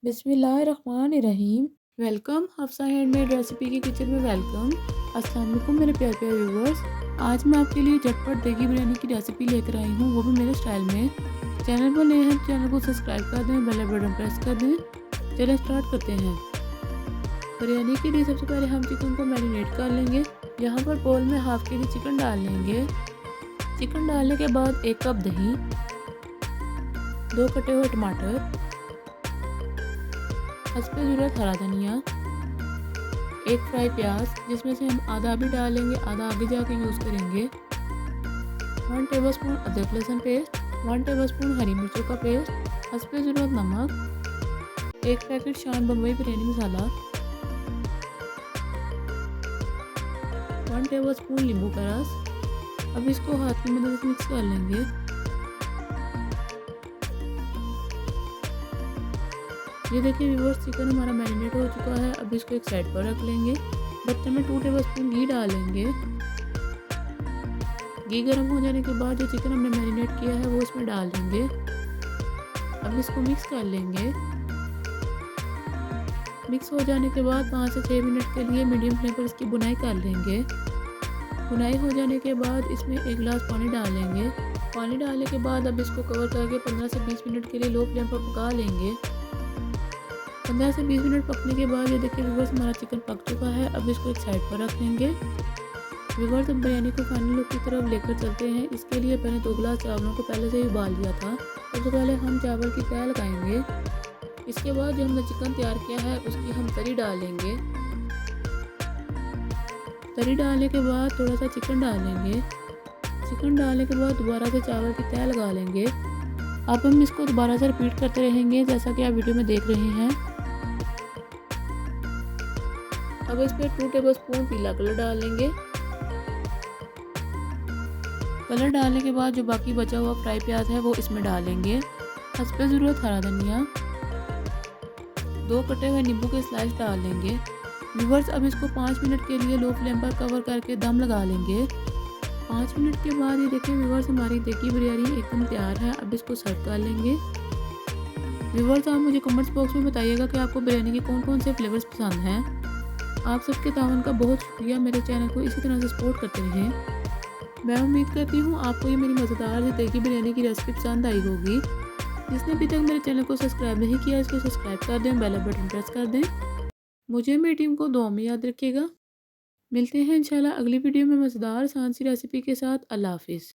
बिस्मिल्लाहिर्रहमानिर्रहीम। Welcome Hafsa handmade recipe की kitchen में वेलकम। अस्सलाम वालेकुम मेरे प्यारे प्यारे व्यूवर्स। आज मैं आपके लिए झटपट देगी बिरयानी की रेसिपी लेकर आई हूँ, वो भी मेरे स्टाइल में। चैनल पर नए हैं तो चैनल को सब्सक्राइब कर दें, बेल बटन प्रेस कर दें। चलिए स्टार्ट करते हैं। बिरयानी के लिए सबसे पहले हम चिकन को मैरिनेट कर लेंगे। यहाँ पर बोल में हाफ के जी चिकन डाल लेंगे। चिकन डालने के बाद 1 कप दही, 2 कटे हुए टमाटर, हस्बे ज़रूरत हरा धनिया, 1 फ्राई प्याज जिसमें से हम आधा भी डालेंगे, आधा आगे जाके यूज़ करेंगे। 1 टेबलस्पून अदरक लहसुन पेस्ट, 1 टेबलस्पून हरी मिर्चों का पेस्ट, हस्बे ज़रूरत नमक, 1 पैकेट शान बम्बई बिरयानी मसाला, 1 टेबलस्पून नींबू का रस। अब इसको हाथ की मदद से मिक्स कर लेंगे। ये देखिए व्यूअर्स, चिकन हमारा मैरिनेट हो चुका है। अब इसको एक साइड पर रख लेंगे। बर्तन में 2 टेबलस्पून घी डालेंगे। घी गर्म हो जाने के बाद जो चिकन हमने मैरिनेट किया है वो इसमें डाल देंगे। अब इसको मिक्स कर लेंगे। मिक्स हो जाने के बाद 5 से 6 मिनट के लिए मीडियम फ्लेम पर इसकी बुनाई कर लेंगे। बुनाई हो जाने के बाद इसमें 1 गिलास पानी डालेंगे। पानी डालने के बाद अब इसको कवर करके 15 से 20 मिनट के लिए लो फ्लेम पर पका लेंगे। 15 से 20 मिनट पकने के बाद ये देखिए व्यूअर्स, हमारा चिकन पक चुका है। अब इसको एक साइड पर रख लेंगे। व्यूअर्स, अब बिरयानी को फाइनल लुक की तरफ लेकर चलते हैं। इसके लिए मैंने 2 गिलास चावलों को पहले से ही उबाल लिया था। सबसे पहले हम चावल की तह लगाएंगे। इसके बाद जो हमने चिकन तैयार किया है उसकी हम तरी डालेंगे। तरी डालने के बाद थोड़ा सा चिकन डालेंगे। चिकन डालने के बाद दोबारा से चावल की तह लगा लेंगे। अब हम इसको दोबारा से रिपीट करते रहेंगे जैसा कि आप वीडियो में देख रहे हैं। अब इस पर 2 टेबलस्पून पीला कलर डालेंगे। कलर डालने के बाद जो बाकी बचा हुआ फ्राई प्याज है वो इसमें डालेंगे। हस्बे ज़रूरत हरा धनिया, 2 कटे हुए नींबू के स्लाइस डाल लेंगे। व्यूअर्स, अब इसको 5 मिनट के लिए लो फ्लेम पर कवर करके दम लगा लेंगे। 5 मिनट के बाद ये देखिए व्यूअर्स, हमारी देगी बिरयानी एकदम तैयार है। अब इसको सर्व कर लेंगे। व्यूअर्स, आप मुझे कमेंट्स बॉक्स में बताइएगा कि आपको बिरयानी के कौन कौन से फ्लेवर्स पसंद हैं। आप सबके तावन का बहुत शुक्रिया। मेरे चैनल को इसी तरह से सपोर्ट करते रहें। मैं उम्मीद करती हूँ आपको ये मेरी मज़ेदार सी देगी बिरयानी की रेसिपी पसंद आई होगी। जिसने अभी तक मेरे चैनल को सब्सक्राइब नहीं किया, इसको सब्सक्राइब कर दें, बेल बटन प्रेस कर दें। मुझे मेरी टीम को दुआ में याद रखिएगा। मिलते हैं इंशाल्लाह अगली वीडियो में मज़ेदार आसान सी रेसिपी के साथ। अल्लाह हाफिज़।